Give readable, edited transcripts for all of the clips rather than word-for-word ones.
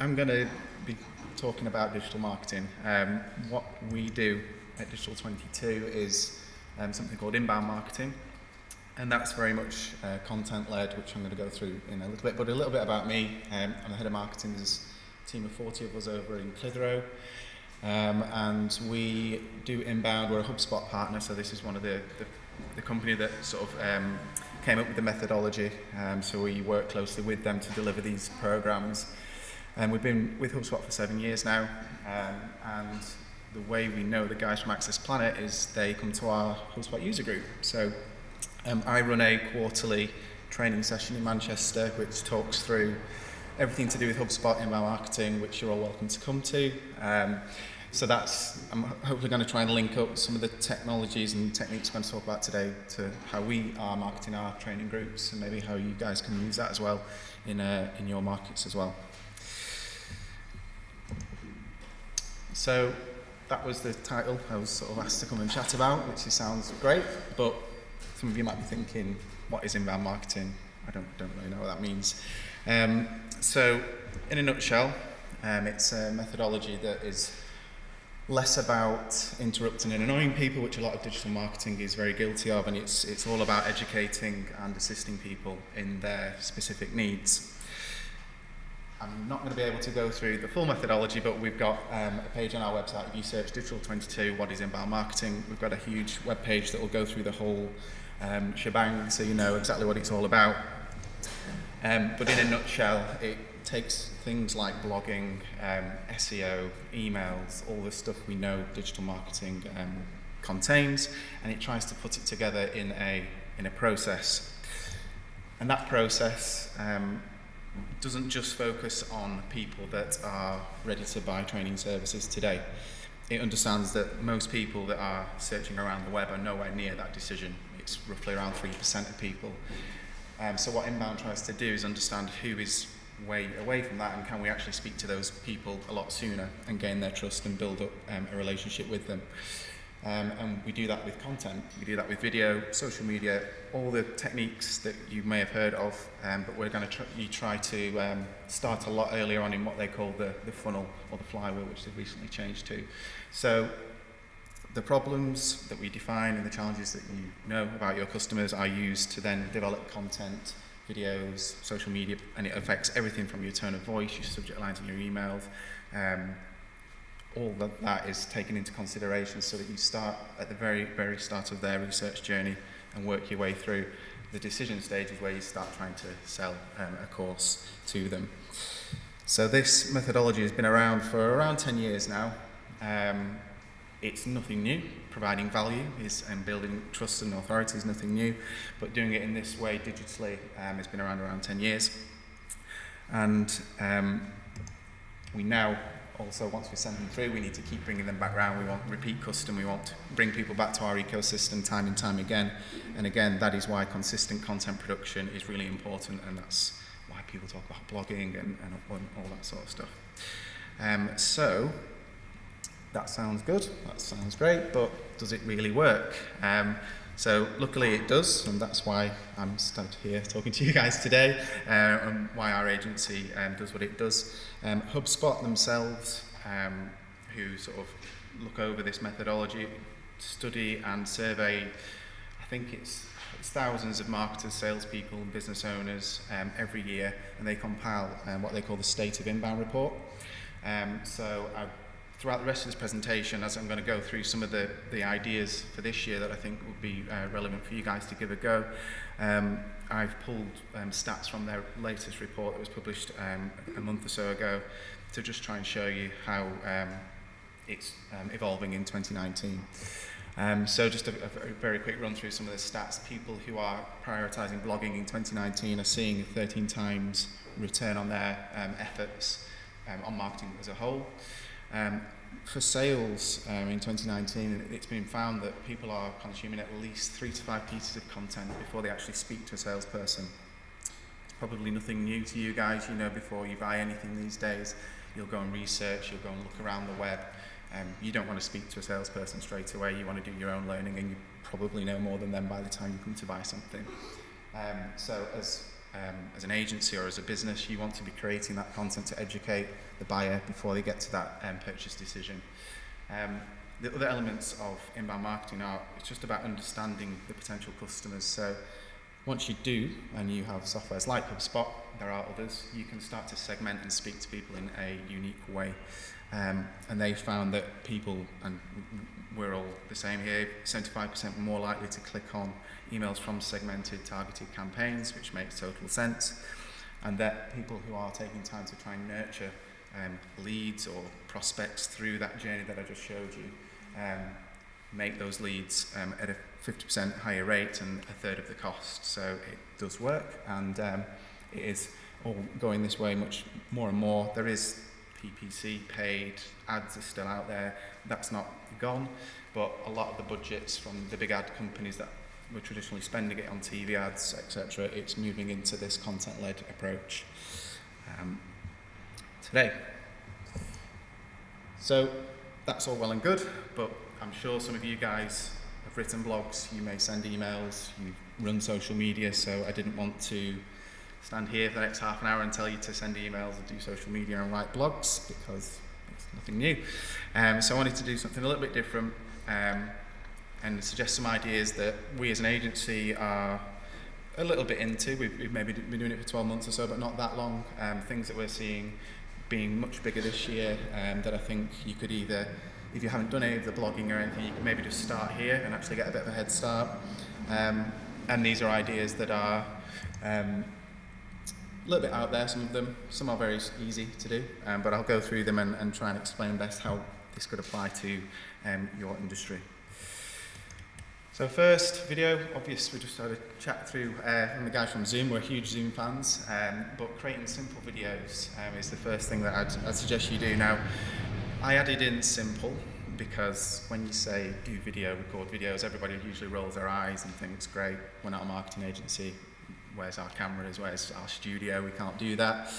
I'm going to be talking about digital marketing. What we do at Digital 22 is something called inbound marketing, and that's very much content-led, which I'm going to go through in a little bit. But a little bit about me. I'm the head of marketing. There's a team of 40 of us over in Clitheroe, and we do inbound. We're a HubSpot partner, so this is one of the company that sort of came up with the methodology. So we work closely with them to deliver these programs. And we've been with HubSpot for 7 years now, and the way we know the guys from Access Planet is they come to our HubSpot user group. So I run a quarterly training session in Manchester which talks through everything to do with HubSpot inbound marketing, which you're all welcome to come to. So I'm hopefully going to try and link up some of the technologies and techniques we're going to talk about today to how we are marketing our training groups, and maybe how you guys can use that as well in your markets as well. So that was the title I was sort of asked to come and chat about, which sounds great, but some of you might be thinking, what is inbound marketing? I don't really know what that means. So in a nutshell, it's a methodology that is less about interrupting and annoying people, which a lot of digital marketing is very guilty of, and it's all about educating and assisting people in their specific needs. I'm not going to be able to go through the full methodology, but we've got a page on our website. If you search Digital 22, what is inbound marketing, we've got a huge web page that will go through the whole shebang, so you know exactly what it's all about. But in a nutshell, it takes things like blogging, SEO, emails, all the stuff we know digital marketing contains, and it tries to put it together in a process. And that process doesn't just focus on people that are ready to buy training services today. It understands that most people that are searching around the web are nowhere near that decision. It's roughly around 3% of people. So what Inbound tries to do is understand who is way away from that, and can we actually speak to those people a lot sooner and gain their trust and build up a relationship with them. And we do that with content, we do that with video, social media, all the techniques that you may have heard of, but we're going to try to start a lot earlier on in what they call the funnel or the flywheel, which they've recently changed to. So the problems that we define and the challenges that you know about your customers are used to then develop content, videos, social media, and it affects everything from your tone of voice, your subject lines in your emails. All of that is taken into consideration so that you start at the very, very start of their research journey and work your way through the decision stages where you start trying to sell a course to them. So this methodology has been around for around 10 years now. It's nothing new. Providing value and building trust and authority is nothing new, but doing it in this way digitally has been around 10 years. And we now also, once we send them through, we need to keep bringing them back around. We want repeat custom. We want to bring people back to our ecosystem time and time again. And again, that is why consistent content production is really important, and that's why people talk about blogging and all that sort of stuff. So that sounds good, that sounds great, but does it really work? So luckily it does, and that's why I'm stood here talking to you guys today, and why our agency does what it does. HubSpot themselves, who sort of look over this methodology, study and survey, I think it's thousands of marketers, salespeople, and business owners every year, and they compile what they call the State of Inbound report. Throughout the rest of this presentation, as I'm going to go through some of the ideas for this year that I think would be relevant for you guys to give a go, I've pulled stats from their latest report that was published a month or so ago to just try and show you how it's evolving in 2019. So just a very quick run through some of the stats. People who are prioritising blogging in 2019 are seeing a 13 times return on their efforts on marketing as a whole. For sales in 2019, it's been found that people are consuming at least 3 to 5 pieces of content before they actually speak to a salesperson. It's probably nothing new to you guys. You know, before you buy anything these days, you'll go and research, you'll go and look around the web. You don't want to speak to a salesperson straight away. You want to do your own learning, and you probably know more than them by the time you come to buy something. So as as an agency or as a business, you want to be creating that content to educate the buyer before they get to that purchase decision. The other elements of inbound marketing are, it's just about understanding the potential customers. So once you do, and you have softwares like HubSpot, there are others, you can start to segment and speak to people in a unique way. And they found that people, and we're all the same here, 75% more likely to click on emails from segmented, targeted campaigns, which makes total sense. And that people who are taking time to try and nurture leads or prospects through that journey that I just showed you, make those leads at a 50% higher rate and a third of the cost. So it does work, and it is all going this way much more and more. There is PPC, paid ads are still out there. That's not gone, but a lot of the budgets from the big ad companies that were traditionally spending it on TV ads, etc., it's moving into this content-led approach today. So that's all well and good, but I'm sure some of you guys have written blogs, you may send emails, you run social media, so I didn't want to stand here for the next half an hour and tell you to send emails and do social media and write blogs, because it's nothing new. So I wanted to do something a little bit different and suggest some ideas that we as an agency are a little bit into. We've maybe been doing it for 12 months or so, but not that long. Things that we're seeing being much bigger this year, that I think you could either, if you haven't done any of the blogging or anything, you can maybe just start here and actually get a bit of a head start. And these are ideas that are a little bit out there, some of them. Some are very easy to do, but I'll go through them and try and explain best how this could apply to your industry. So first, video, obvious, we just had a chat through from the guys from Zoom. We're huge Zoom fans, but creating simple videos is the first thing that I'd suggest you do. Now, I added in simple because when you say do video, record videos, everybody usually rolls their eyes and thinks, great, we're not a marketing agency, where's our cameras, where's our studio, we can't do that.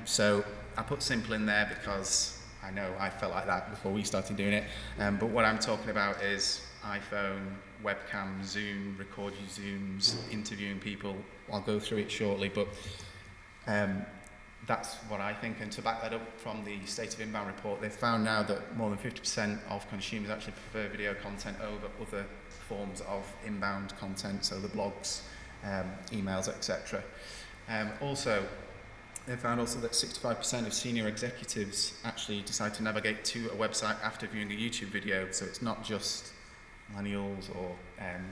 So I put simple in there because I know I felt like that before we started doing it, but what I'm talking about is iPhone, webcam, Zoom, record your Zooms, interviewing people. I'll go through it shortly, but that's what I think. And to back that up from the State of Inbound report, they've found now that more than 50% of consumers actually prefer video content over other forms of inbound content, so the blogs, emails, etc. Also, they found also that 65% of senior executives actually decide to navigate to a website after viewing a YouTube video, so it's not just millennials or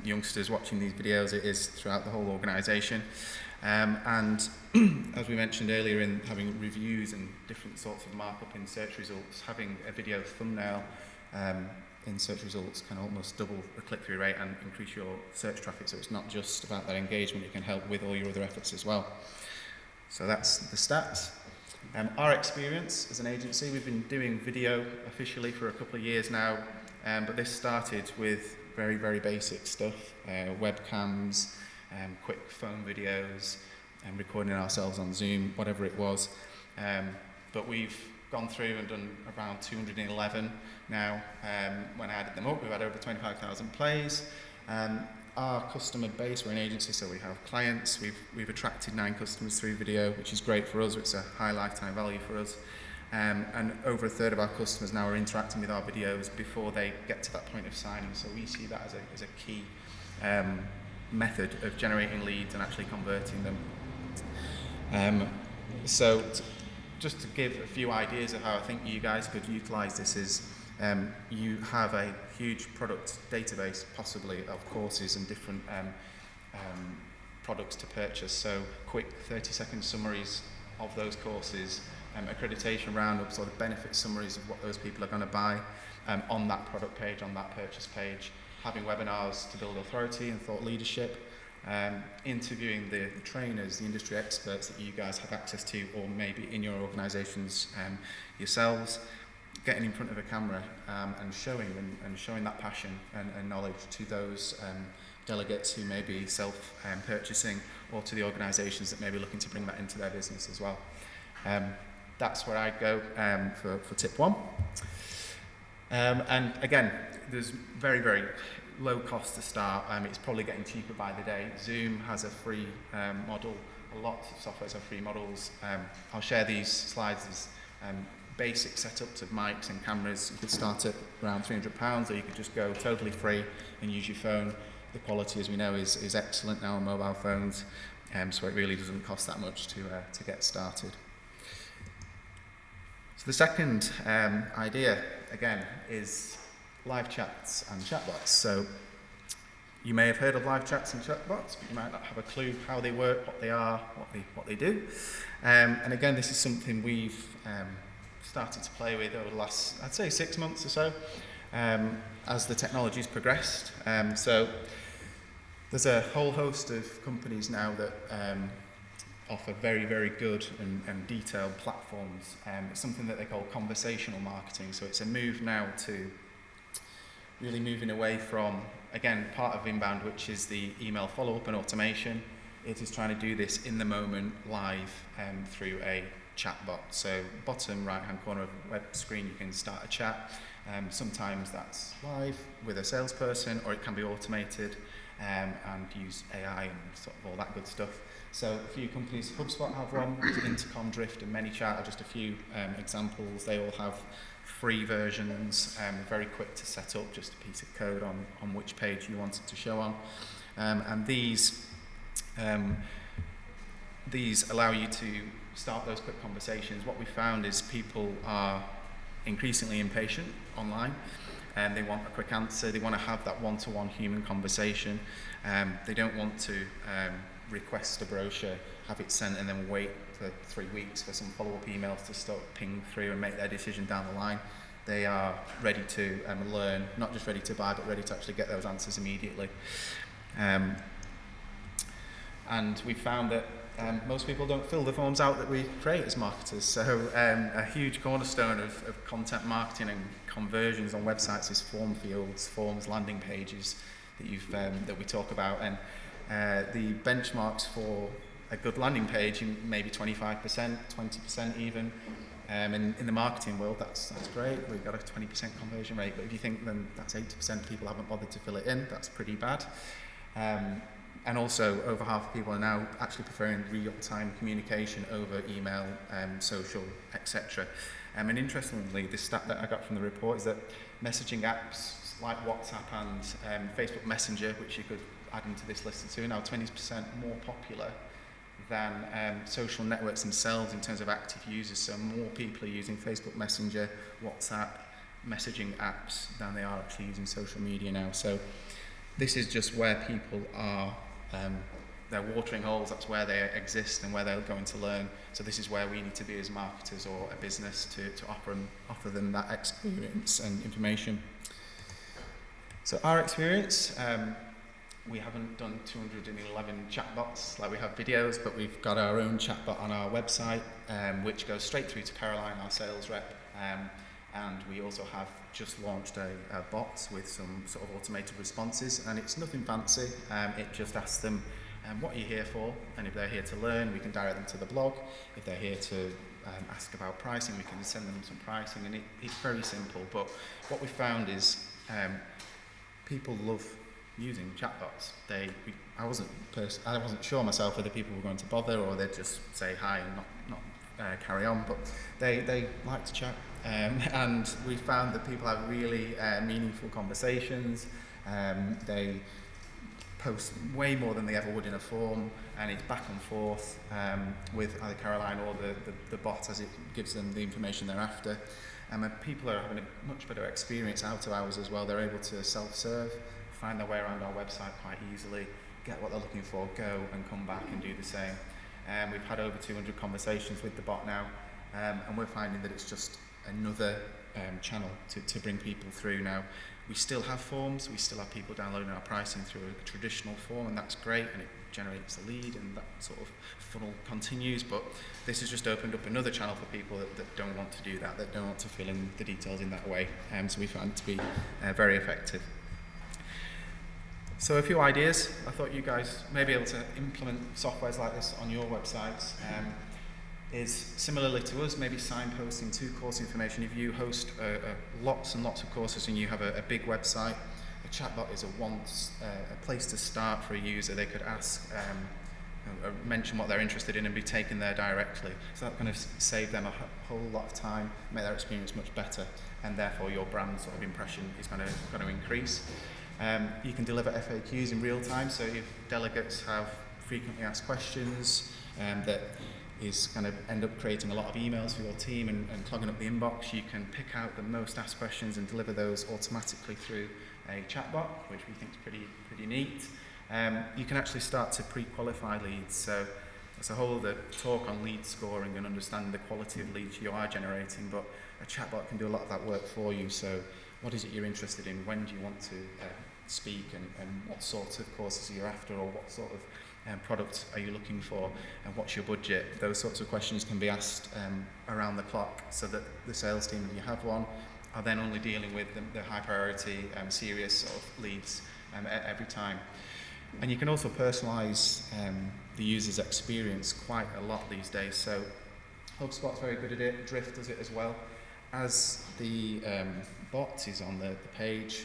youngsters watching these videos, it is throughout the whole organisation. And as we mentioned earlier, in having reviews and different sorts of markup in search results, having a video thumbnail in search results can almost double the click-through rate and increase your search traffic, so it's not just about that engagement, it can help with all your other efforts as well. So that's the stats. Our experience as an agency, we've been doing video officially for a couple of years now, but this started with very, very basic stuff, webcams, quick phone videos, and recording ourselves on Zoom, whatever it was. But we've gone through and done around 211 now. When I added them up, we've had over 25,000 plays. Our customer base, we're an agency, so we have clients. We've attracted 9 customers through video, which is great for us. It's a high lifetime value for us. And over a third of our customers now are interacting with our videos before they get to that point of signing. So we see that as a key method of generating leads and actually converting them. So just to give a few ideas of how I think you guys could utilise this is, you have a huge product database, possibly, of courses and different products to purchase. So quick 30-second summaries of those courses, accreditation roundups or the benefit summaries of what those people are going to buy on that product page, on that purchase page, having webinars to build authority and thought leadership, interviewing the trainers, the industry experts that you guys have access to or maybe in your organisations yourselves, getting in front of a camera and showing that passion and knowledge to those delegates who may be self-purchasing or to the organisations that may be looking to bring that into their business as well. That's where I go for tip 1. And again, there's very, very low cost to start. It's probably getting cheaper by the day. Zoom has a free model. Lots of softwares have free models. I'll share these slides as basic setups of mics and cameras. You could start at around £300, or you could just go totally free and use your phone. The quality, as we know, is excellent now on mobile phones, so it really doesn't cost that much to get started. So the second idea, again, is live chats and chatbots. So you may have heard of live chats and chatbots, but you might not have a clue how they work, what they are, what they do. And again, this is something we've started to play with over the last, I'd say, 6 months or so, as the technology's progressed. So there's a whole host of companies now that offer very, very good and detailed platforms. It's something that they call conversational marketing. So it's a move now to really moving away from, again, part of inbound, which is the email follow-up and automation. It is trying to do this in the moment, live, through a chatbot. So bottom right-hand corner of the web screen, you can start a chat. Sometimes that's live with a salesperson, or it can be automated and use AI and sort of all that good stuff. So a few companies, HubSpot have one, Intercom, Drift and ManyChat are just a few examples. They all have free versions, very quick to set up, just a piece of code on which page you want it to show on. And these allow you to start those quick conversations. What we found is people are increasingly impatient online, and they want a quick answer. They want to have that one-to-one human conversation. They don't want to request a brochure, have it sent, and then wait for 3 weeks for some follow-up emails to start ping through and make their decision down the line. They are ready to learn, not just ready to buy, but ready to actually get those answers immediately. And we found that most people don't fill the forms out that we create as marketers. So a huge cornerstone of content marketing and conversions on websites is form fields, forms, landing pages that we talk about. And the benchmarks for a good landing page, maybe 25%, 20% even. In the marketing world, that's great. We've got a 20% conversion rate. But if you think then that's 80% people haven't bothered to fill it in, that's pretty bad. And also, over half of people are now actually preferring real-time communication over email, social, etc. And interestingly, the stat that I got from the report is that messaging apps like WhatsApp and Facebook Messenger, which you could add into this list too, are now 20% more popular than social networks themselves in terms of active users. So more people are using Facebook Messenger, WhatsApp, messaging apps than they are actually using social media now. So this is just where people are, they're watering holes, that's where they exist and where they're going to learn. So this is where we need to be as marketers or a business to offer them that experience and information. So our experience, we haven't done 211 chatbots like we have videos, but we've got our own chatbot on our website, which goes straight through to Caroline, our sales rep. And we also have just launched a bot with some sort of automated responses, and it's nothing fancy. It just asks them, what are you here for? And if they're here to learn, we can direct them to the blog. If they're here to ask about pricing, we can send them some pricing, and it's very simple. But what we found is people love using chatbots. I wasn't sure myself whether people were going to bother or they'd just say hi and not carry on, but they like to chat. And we found that people have really meaningful conversations. They post way more than they ever would in a form, and it's back and forth with either Caroline or the bot as it gives them the information they're after. And people are having a much better experience out of hours as well. They're able to self-serve, find their way around our website quite easily, get what they're looking for, go and come back and do the same. We've had over 200 conversations with the bot now, and we're finding that it's just another channel to bring people through now. We still have forms, we still have people downloading our pricing through a traditional form, and that's great, and it generates a lead, and that sort of funnel continues, but this has just opened up another channel for people that don't want to do that don't want to fill in the details in that way, so we found it to be very effective. So a few ideas. I thought you guys may be able to implement softwares like this on your websites. Is similarly to us, maybe signposting to course information. If you host lots and lots of courses and you have a big website, a chatbot is a place to start for a user. They could ask, mention what they're interested in and be taken there directly. So that's going to save them a whole lot of time, make their experience much better, and therefore your brand sort of impression is going to increase. You can deliver FAQs in real time, so if delegates have frequently asked questions that is going to end up creating a lot of emails for your team and clogging up the inbox, you can pick out the most asked questions and deliver those automatically through a chatbot, which we think is pretty neat. You can actually start to pre-qualify leads, so there's a whole other talk on lead scoring and understanding the quality of leads you are generating, but a chatbot can do a lot of that work for you. So what is it you're interested in, when do you want to speak, and what sorts of courses are you after, or what sort of product are you looking for, and what's your budget? Those sorts of questions can be asked around the clock, so that the sales team, if you have one, are then only dealing with the high priority, serious sort of leads every time. And you can also personalise the user's experience quite a lot these days. So HubSpot's very good at it, Drift does it as well. As the bot is on the page,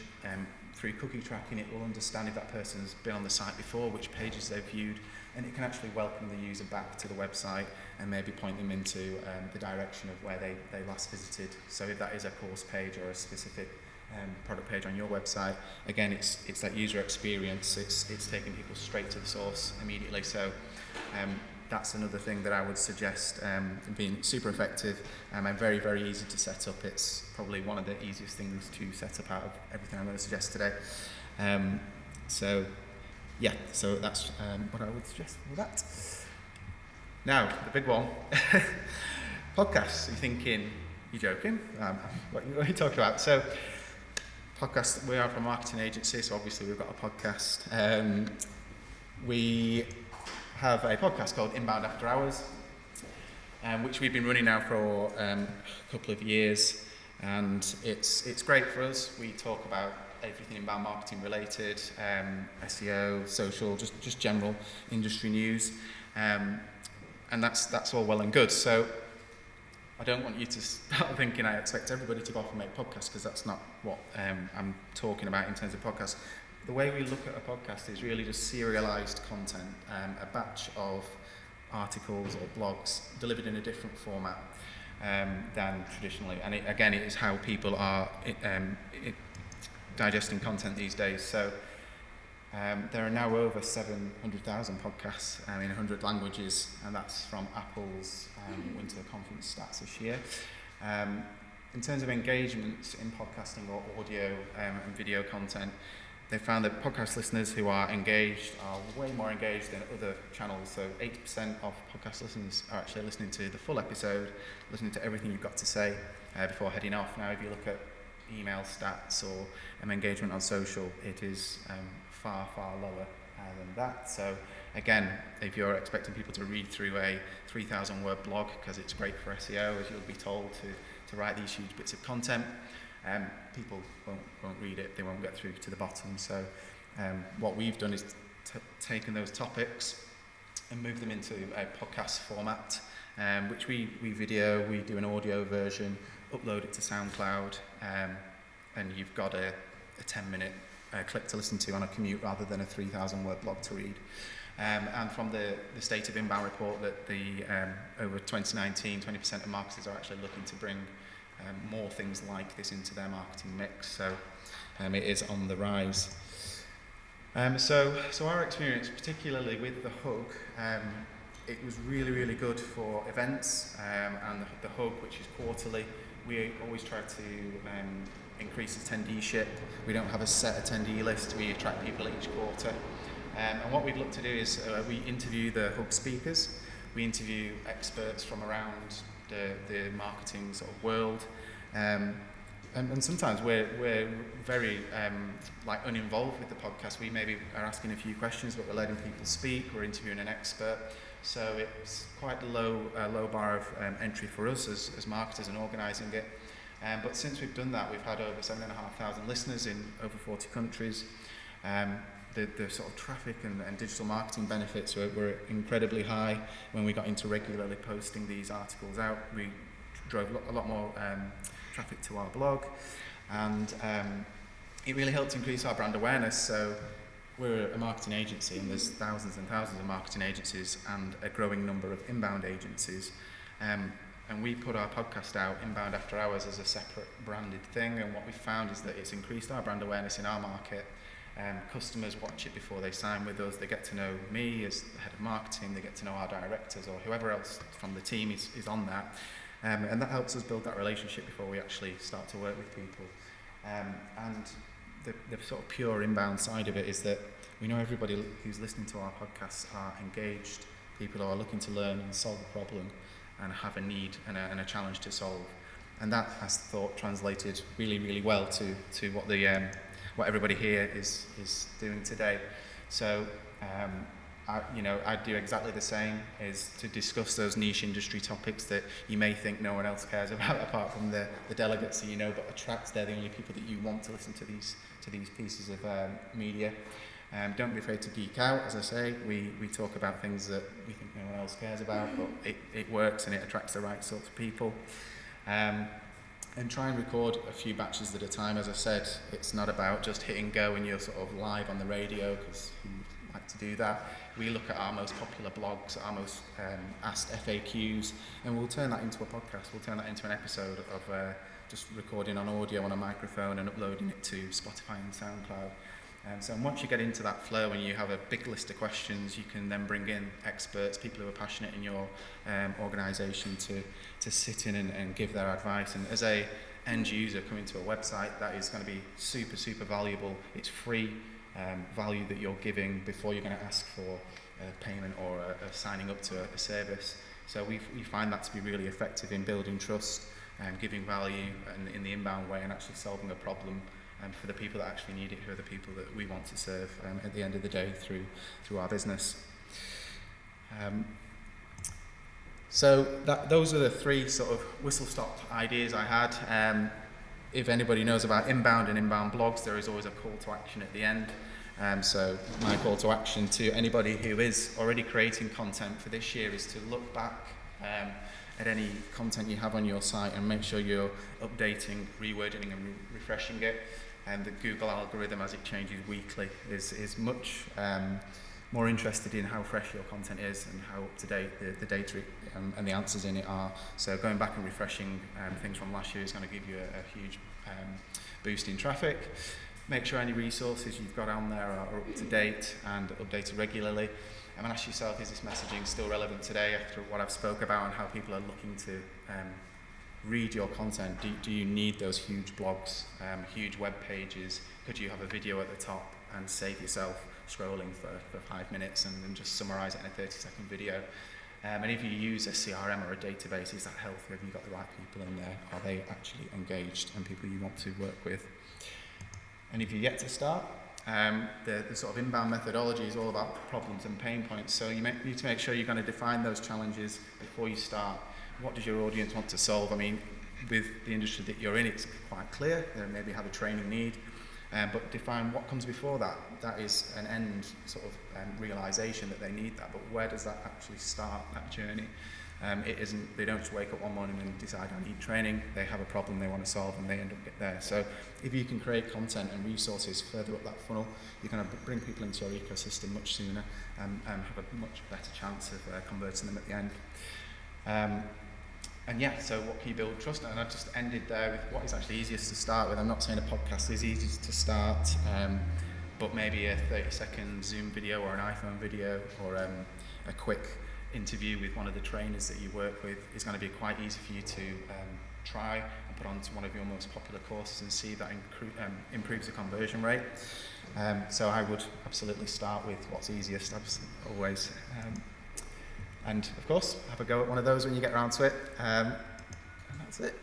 through cookie tracking, it will understand if that person's been on the site before, which pages they've viewed, and it can actually welcome the user back to the website and maybe point them into the direction of where they last visited. So if that is a course page or a specific product page on your website, again, it's that user experience. It's taking people straight to the source immediately. So that's another thing that I would suggest being super effective and very, very easy to set up. It's probably one of the easiest things to set up out of everything I'm going to suggest today. So that's what I would suggest for that. Now, the big one, podcasts. You're thinking, you're joking? What are you talking about? So, podcast, we are from a marketing agency, so obviously we've got a podcast. We have a podcast called Inbound After Hours, which we've been running now for a couple of years, and it's great for us. We talk about everything inbound marketing related, SEO, social, just general industry news, and that's all well and good. So I don't want you to start thinking I expect everybody to go off and make podcasts, because that's not what I'm talking about in terms of podcasts. The way we look at a podcast is really just serialized content, a batch of articles or blogs delivered in a different format than traditionally. And it is how people are digesting content these days. So there are now over 700,000 podcasts in 100 languages, and that's from Apple's Winter Conference stats this year. In terms of engagement in podcasting or audio and video content, they found that podcast listeners who are engaged are way more engaged than other channels. So 80% of podcast listeners are actually listening to the full episode, listening to everything you've got to say before heading off. Now, if you look at email stats or engagement on social, it is far, far lower than that. So again, if you're expecting people to read through a 3,000 word blog, because it's great for SEO, as you'll be told, to write these huge bits of content, people won't read it, they won't get through to the bottom. So what we've done is taken those topics and moved them into a podcast format, which we video, we do an audio version, upload it to SoundCloud, and you've got a 10-minute clip to listen to on a commute rather than a 3,000 word blog to read. And from the State of Inbound report that over 2019, 20% of marketers are actually looking to bring more things like this into their marketing mix. So it is on the rise. So our experience, particularly with the Hug, it was really, really good for events, and the Hug, which is quarterly, we always try to increase attendeeship. We don't have a set attendee list, we attract people each quarter. And what we've looked to do is we interview the Hub speakers, we interview experts from around the marketing sort of world, and sometimes we're very uninvolved with the podcast. We maybe are asking a few questions, but we're letting people speak, we're interviewing an expert. So it's quite a low bar of entry for us as marketers and organising it. But since we've done that, we've had over 7,500 listeners in over 40 countries. The sort of traffic and digital marketing benefits were incredibly high. When we got into regularly posting these articles out, we drove a lot more traffic to our blog, and it really helped increase our brand awareness. So we're a marketing agency, and there's thousands and thousands of marketing agencies and a growing number of inbound agencies. And we put our podcast out, Inbound After Hours, as a separate branded thing, and what we found is that it's increased our brand awareness in our market. Customers watch it before they sign with us. They get to know me as the head of marketing, they get to know our directors or whoever else from the team is on that. And that helps us build that relationship before we actually start to work with people. And the sort of pure inbound side of it is that we know everybody who's listening to our podcasts are engaged, people who are looking to learn and solve a problem and have a need and a challenge to solve. And that, as thought, translated really, really well to what everybody here is doing today. So I do exactly the same, is to discuss those niche industry topics that you may think no one else cares about apart from the delegates that you know, but attracts. They're the only people that you want to listen to these pieces of media. Don't be afraid to geek out. As I say, we talk about things that we think no one else cares about, but it works and it attracts the right sorts of people. And try and record a few batches at a time. As I said, it's not about just hitting go and you're sort of live on the radio, because who would like to do that. We look at our most popular blogs, our most asked FAQs, and we'll turn that into a podcast. We'll turn that into an episode of just recording on audio on a microphone and uploading it to Spotify and SoundCloud. So once you get into that flow and you have a big list of questions, you can then bring in experts, people who are passionate in your organisation to sit in and give their advice. And as a end user coming to a website, that is going to be super, super valuable. It's free value that you're giving before you're going to ask for payment or a signing up to a service. So we find that to be really effective in building trust and giving value in the inbound way and actually solving a problem for the people that actually need it, who are the people that we want to serve at the end of the day through our business. So those are the three sort of whistle-stop ideas I had. If anybody knows about inbound and inbound blogs, there is always a call to action at the end. So my call to action to anybody who is already creating content for this year is to look back at any content you have on your site and make sure you're updating, rewording and refreshing it. And the Google algorithm, as it changes weekly, is much more interested in how fresh your content is and how up to date the data and the answers in it are. So going back and refreshing things from last year is going to give you a huge boost in traffic. Make sure any resources you've got on there are up to date and updated regularly. And ask yourself, is this messaging still relevant today after what I've spoke about and how people are looking to read your content? Do you need those huge blogs, huge web pages? Could you have a video at the top and save yourself scrolling for 5 minutes and then just summarize it in a 30-second video? And if you use a CRM or a database, is that healthy? Have you got the right people in there? Are they actually engaged and people you want to work with? And if you're yet to start, the sort of inbound methodology is all about problems and pain points. So you need to make sure you're going to define those challenges before you start. What does your audience want to solve? I mean, with the industry that you're in, it's quite clear. They maybe have a training need, but define what comes before that. That is an end sort of realization that they need that, but where does that actually start, that journey? It isn't, they don't just wake up one morning and decide I need training. They have a problem they want to solve and they end up get there. So if you can create content and resources further up that funnel, you're going to bring people into your ecosystem much sooner and have a much better chance of converting them at the end. And yeah, so what can you build trust? And I just ended there with what is actually easiest to start with. I'm not saying a podcast is easy to start, but maybe a 30-second Zoom video or an iPhone video or a quick interview with one of the trainers that you work with is going to be quite easy for you to try and put onto one of your most popular courses and see that improves the conversion rate. So I would absolutely start with what's easiest, always. And of course, have a go at one of those when you get around to it. And that's it.